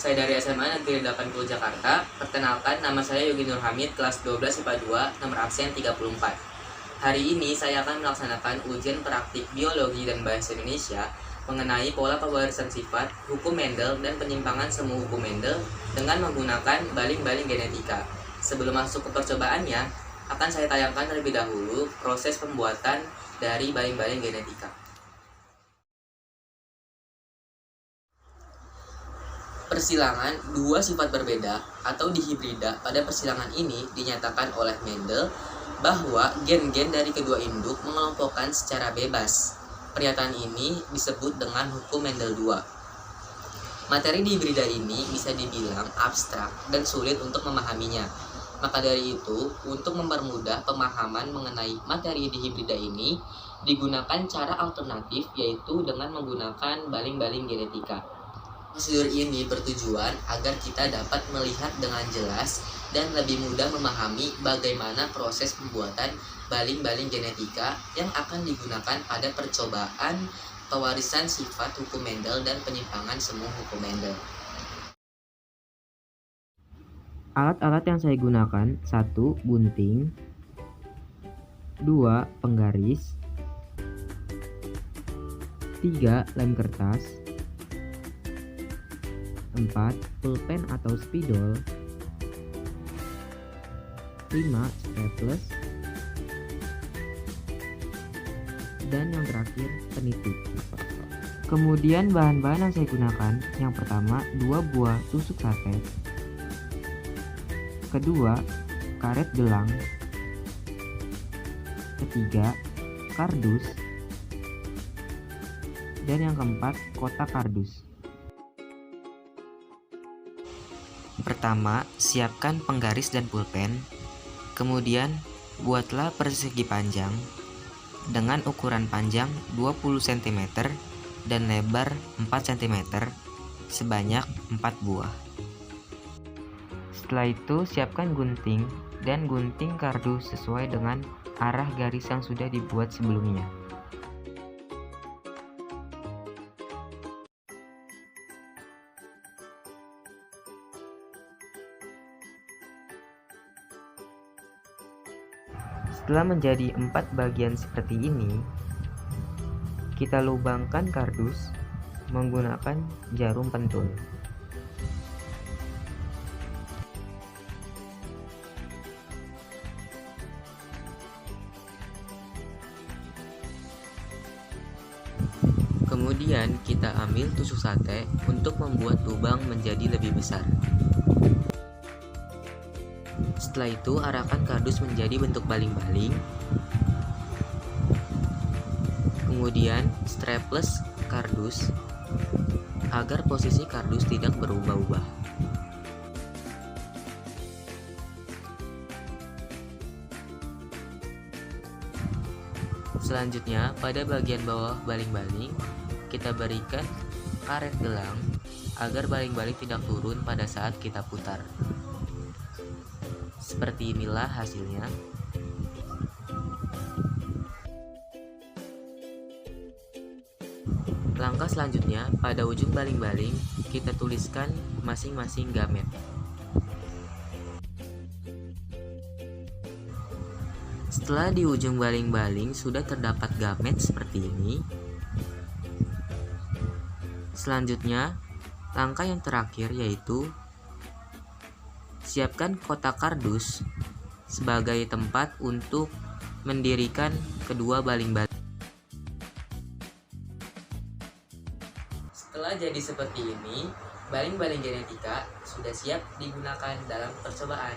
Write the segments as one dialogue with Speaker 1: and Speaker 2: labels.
Speaker 1: Saya dari SMA Negeri 80 Jakarta. Perkenalkan, nama saya Yogi Nur Hamid, kelas 12 IPA 2, nomor absen 34. Hari ini saya akan melaksanakan ujian praktik biologi dan bahasa Indonesia mengenai pola pewarisan sifat, hukum Mendel, dan penyimpangan semu hukum Mendel dengan menggunakan baling-baling genetika. Sebelum masuk ke percobaannya, akan saya tayangkan terlebih dahulu proses pembuatan dari baling-baling genetika. Persilangan dua sifat berbeda atau dihibrida pada persilangan ini dinyatakan oleh Mendel bahwa gen-gen dari kedua induk mengelompokkan secara bebas. Pernyataan ini disebut dengan hukum Mendel II. Materi dihibrida ini bisa dibilang abstrak dan sulit untuk memahaminya. Maka dari itu, untuk mempermudah pemahaman mengenai materi dihibrida ini, digunakan cara alternatif yaitu dengan menggunakan baling-baling genetika. Prosedur ini bertujuan agar kita dapat melihat dengan jelas dan lebih mudah memahami bagaimana proses pembuatan baling-baling genetika yang akan digunakan pada percobaan pewarisan sifat hukum Mendel dan penyimpangan semu hukum Mendel.
Speaker 2: Alat-alat yang saya gunakan: 1. Gunting, 2. Penggaris, 3. Lem kertas, 4. Pulpen atau spidol, 5. Staples, dan yang terakhir peniti. Kemudian bahan-bahan yang saya gunakan: yang pertama 2 buah tusuk sate, kedua karet gelang, ketiga kardus, dan yang keempat kotak kardus. Pertama, siapkan penggaris dan pulpen. Kemudian, buatlah persegi panjang dengan ukuran panjang 20 cm dan lebar 4 cm sebanyak 4 buah. Setelah itu, siapkan gunting dan gunting kardus sesuai dengan arah garis yang sudah dibuat sebelumnya. Setelah menjadi 4 bagian seperti ini, kita lubangkan kardus menggunakan jarum pentul. Kemudian kita ambil tusuk sate untuk membuat lubang menjadi lebih besar. Setelah itu, arahkan kardus menjadi bentuk baling-baling. Kemudian staples kardus agar posisi kardus tidak berubah-ubah. Selanjutnya, pada bagian bawah baling-baling, kita berikan karet gelang agar baling-baling tidak turun pada saat kita putar. Seperti inilah hasilnya. Langkah selanjutnya, pada ujung baling-baling, kita tuliskan masing-masing gamet. Setelah di ujung baling-baling sudah terdapat gamet seperti ini, selanjutnya langkah yang terakhir yaitu siapkan kotak kardus sebagai tempat untuk mendirikan kedua baling-baling.
Speaker 1: Setelah jadi seperti ini, baling-baling genetika sudah siap digunakan dalam percobaan.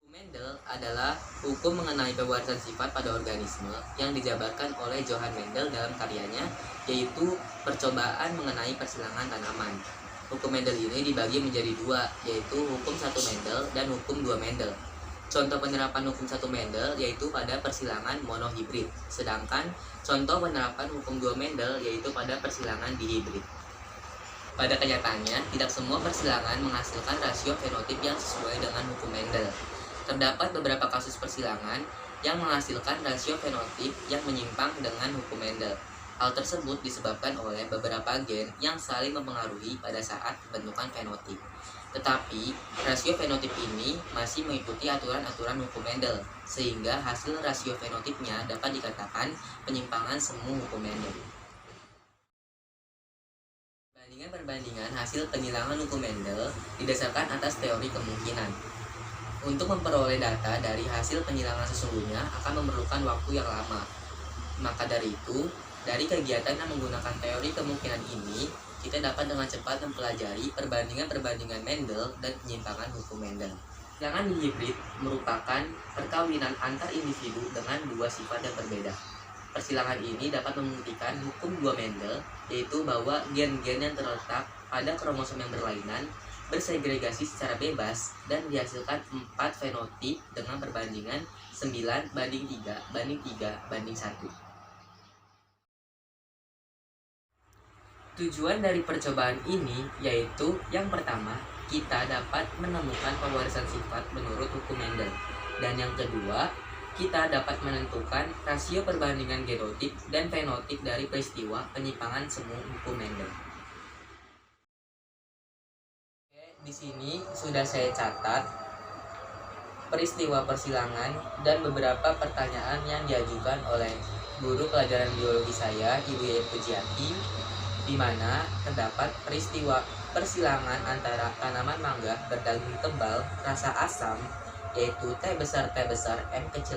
Speaker 1: Mendel adalah hukum mengenai pewarisan sifat pada organisme yang dijabarkan oleh Johann Mendel dalam karyanya, yaitu Percobaan mengenai Persilangan Tanaman. Hukum Mendel ini dibagi menjadi dua, yaitu hukum 1 Mendel dan hukum 2 Mendel. Contoh penerapan hukum 1 Mendel yaitu pada persilangan monohibrid, sedangkan contoh penerapan hukum 2 Mendel yaitu pada persilangan dihibrid. Pada kenyataannya, tidak semua persilangan menghasilkan rasio fenotip yang sesuai dengan hukum Mendel. Terdapat beberapa kasus persilangan yang menghasilkan rasio fenotip yang menyimpang dengan hukum Mendel. Hal tersebut disebabkan oleh beberapa gen yang saling mempengaruhi pada saat pembentukan fenotip. Tetapi, rasio fenotip ini masih mengikuti aturan-aturan hukum Mendel, sehingga hasil rasio fenotipnya dapat dikatakan penyimpangan semu hukum Mendel. Perbandingan hasil penghilangan hukum Mendel didasarkan atas teori kemungkinan. Untuk memperoleh data dari hasil penghilangan sesungguhnya akan memerlukan waktu yang lama. Maka dari itu, dari kegiatan yang menggunakan teori kemungkinan ini, kita dapat dengan cepat mempelajari perbandingan-perbandingan Mendel dan penyimpangan hukum Mendel. Persilangan hibrid merupakan perkawinan antar individu dengan dua sifat yang berbeda. Persilangan ini dapat membuktikan hukum dua Mendel, yaitu bahwa gen-gen yang terletak pada kromosom yang berlainan bersegregasi secara bebas dan dihasilkan 4 fenotip dengan perbandingan 9:3:3:1. Tujuan dari percobaan ini yaitu yang pertama, kita dapat menemukan pewarisan sifat menurut hukum Mendel. Dan yang kedua, kita dapat menentukan rasio perbandingan genotip dan fenotip dari peristiwa penyimpangan semu hukum Mendel. Oke, di sini sudah saya catat peristiwa persilangan dan beberapa pertanyaan yang diajukan oleh guru pelajaran biologi saya, Ibu Yaya Pujiati, di mana terdapat peristiwa persilangan antara tanaman mangga berdaging tebal rasa asam, yaitu T besar M kecil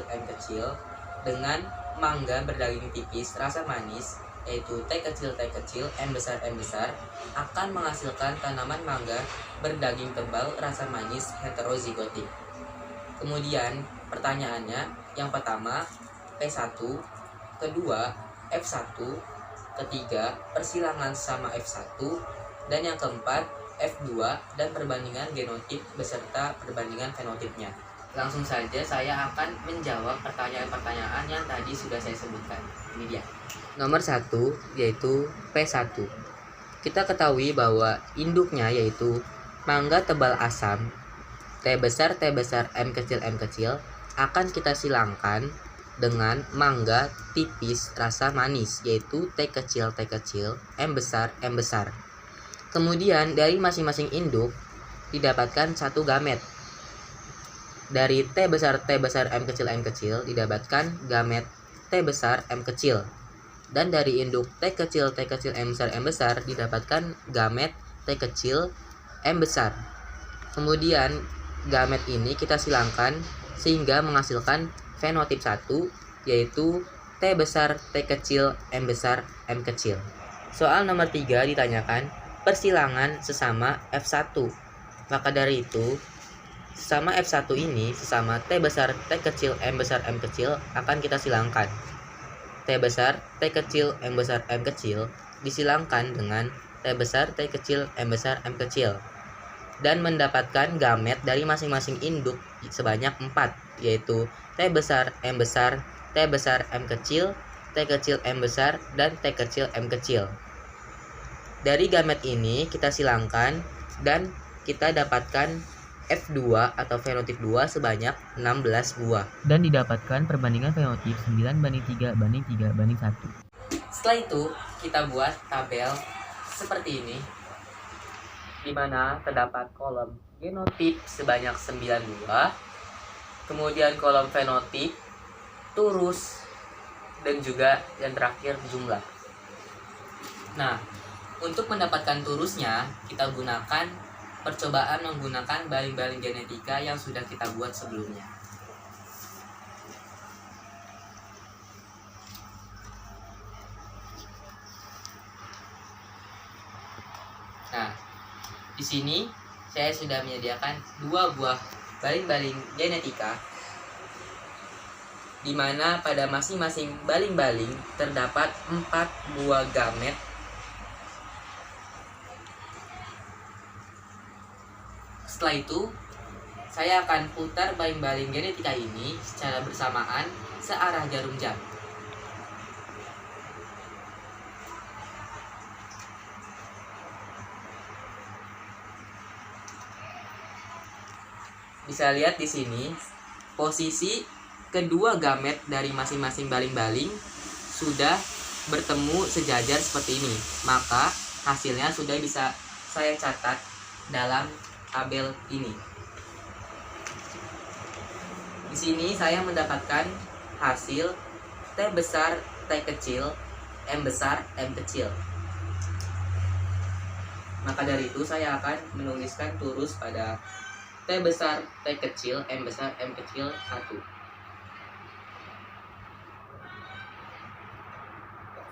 Speaker 1: dengan mangga berdaging tipis rasa manis, yaitu T kecil M besar akan menghasilkan tanaman mangga berdaging tebal rasa manis heterozigotik. Kemudian pertanyaannya, yang pertama P1, kedua F1, ketiga persilangan sama F1, dan yang keempat F2 dan perbandingan genotip beserta perbandingan fenotipnya. Langsung saja saya akan menjawab pertanyaan-pertanyaan yang tadi sudah saya sebutkan. Ini dia. Nomor 1 yaitu P1. Kita ketahui bahwa induknya yaitu mangga tebal asam T besar M kecil akan kita silangkan dengan mangga tipis rasa manis yaitu T kecil M besar. Kemudian dari masing-masing induk didapatkan satu gamet. Dari T besar M kecil didapatkan gamet T besar M kecil. Dan dari induk T kecil M besar didapatkan gamet T kecil M besar. Kemudian gamet ini kita silangkan sehingga menghasilkan fenotip 1 yaitu T besar T kecil M besar M kecil. Soal nomor 3 ditanyakan persilangan sesama F1. Maka dari itu sesama F1 ini sesama T besar T kecil M besar M kecil akan kita silangkan. T besar T kecil M besar M kecil disilangkan dengan T besar T kecil M besar M kecil dan mendapatkan gamet dari masing-masing induk sebanyak 4 yaitu T besar M besar, T besar M kecil M besar, dan T kecil M kecil. Dari gamet ini kita silangkan dan kita dapatkan F2 atau fenotip 2 sebanyak 16 buah.
Speaker 2: Dan didapatkan perbandingan fenotip 9:3:3:1.
Speaker 1: Setelah itu kita buat tabel seperti ini, di mana terdapat kolom genotip sebanyak 9 buah, kemudian kolom fenotip, turus, dan juga yang terakhir jumlah. Nah, untuk mendapatkan turusnya, kita gunakan percobaan menggunakan baling-baling genetika yang sudah kita buat sebelumnya. Nah, di sini saya sudah menyediakan 2 buah baling-baling genetika, di mana pada masing-masing baling-baling terdapat 4 buah gamet Setelah itu, saya akan putar baling-baling genetika ini secara bersamaan searah jarum jam. Bisa lihat di sini posisi kedua gamet dari masing-masing baling-baling sudah bertemu sejajar seperti ini, maka hasilnya sudah bisa saya catat dalam tabel ini. Di sini saya mendapatkan hasil T besar, T kecil, M besar, M kecil. Maka dari itu saya akan menuliskan terus pada T besar, T kecil, M besar, M kecil 1.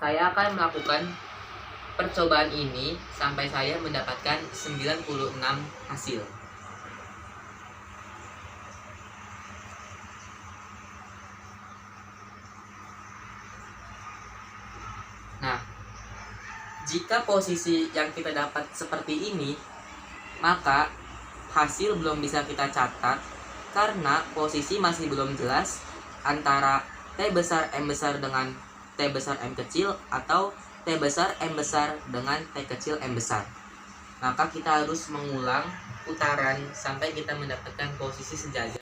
Speaker 1: Saya akan melakukan percobaan ini sampai saya mendapatkan 96 hasil. Nah, jika posisi yang kita dapat seperti ini, maka hasil belum bisa kita catat karena posisi masih belum jelas antara T besar M besar dengan T besar M kecil atau T besar M besar dengan T kecil M besar. Maka kita harus mengulang putaran sampai kita mendapatkan posisi sejajar.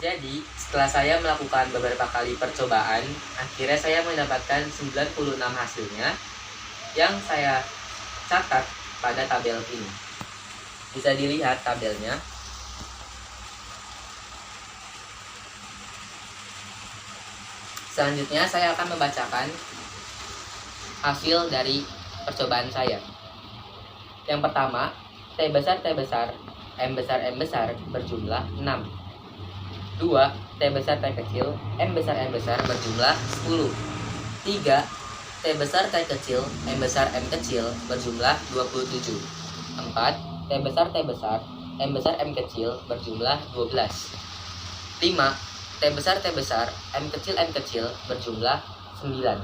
Speaker 1: Jadi, setelah saya melakukan beberapa kali percobaan, akhirnya saya mendapatkan 96 hasilnya yang saya catat pada tabel ini. Bisa dilihat tabelnya. Selanjutnya saya akan membacakan hasil dari percobaan saya. Yang pertama, T besar, M besar berjumlah 6. 2. T besar, T kecil, M besar berjumlah 10. 3. T besar, T kecil, M besar, M kecil berjumlah 27. 4. T besar, M besar, M kecil berjumlah 12. 5. T besar, M kecil berjumlah 9.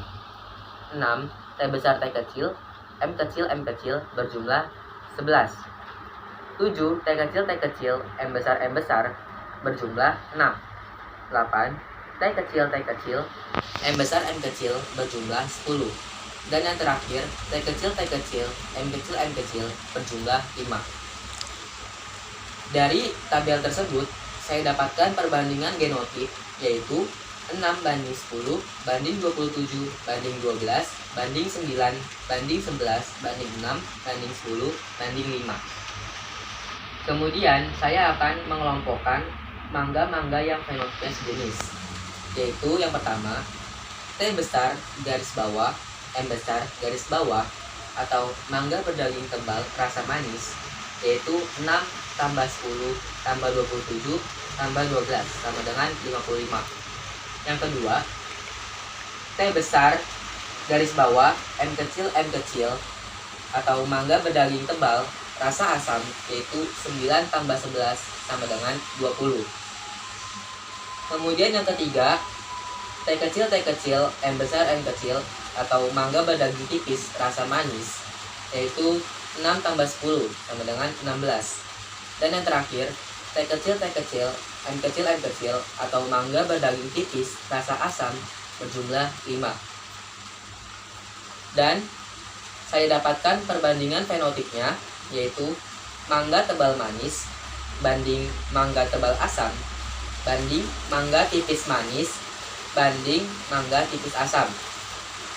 Speaker 1: 6. T besar, T kecil, M kecil berjumlah 11. 7. T kecil, M besar berjumlah 6. 8. T kecil, M kecil berjumlah 10. Dan yang terakhir, T kecil, M kecil berjumlah 5. Dari tabel tersebut, saya dapatkan perbandingan genotip, yaitu 6 banding 10, banding 27, banding 12, banding 9, banding 11, banding 6, banding 10, banding 5. Kemudian, saya akan mengelompokkan mangga-mangga yang fenotipnya sejenis, yaitu yang pertama T besar garis bawah M besar garis bawah atau mangga berdaging tebal rasa manis, yaitu 6 tambah 10 tambah 27 tambah 12 sama dengan 55. Yang kedua T besar garis bawah M kecil atau mangga berdaging tebal rasa asam, yaitu 9 tambah 11 sama dengan 20. Kemudian yang ketiga, T kecil, M kecil atau mangga berdaging tipis rasa manis, yaitu 6 tambah 10 sama dengan 16. Dan yang terakhir, T kecil, M kecil atau mangga berdaging tipis rasa asam berjumlah 5. Dan saya dapatkan perbandingan fenotipnya, yaitu mangga tebal manis banding mangga tebal asam banding mangga tipis manis banding mangga tipis asam,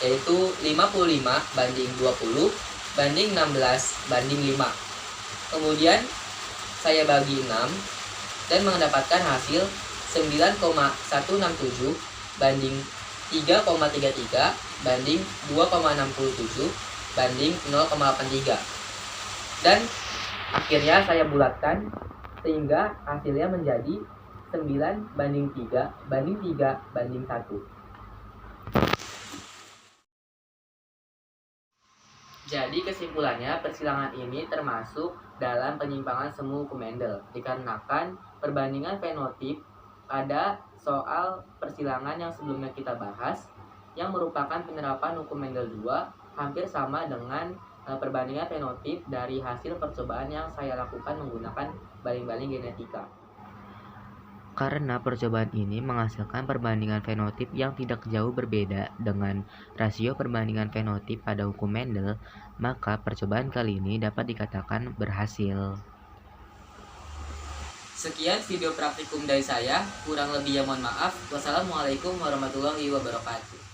Speaker 1: yaitu 55 banding 20 banding 16 banding 5. Kemudian saya bagi 6 dan mendapatkan hasil 9,167 banding 3,33 banding 2,67 banding 0,83. Dan akhirnya saya bulatkan sehingga hasilnya menjadi 9:3 banding 1. Jadi kesimpulannya, persilangan ini termasuk dalam penyimpangan semu hukum Mendel dikarenakan perbandingan fenotip pada soal persilangan yang sebelumnya kita bahas yang merupakan penerapan hukum Mendel 2 hampir sama dengan perbandingan fenotip dari hasil percobaan yang saya lakukan menggunakan baling-baling genetika.
Speaker 2: Karena percobaan ini menghasilkan perbandingan fenotip yang tidak jauh berbeda dengan rasio perbandingan fenotip pada hukum Mendel, maka percobaan kali ini dapat dikatakan berhasil.
Speaker 1: Sekian video praktikum dari saya, kurang lebihnya mohon maaf. Wassalamualaikum warahmatullahi wabarakatuh.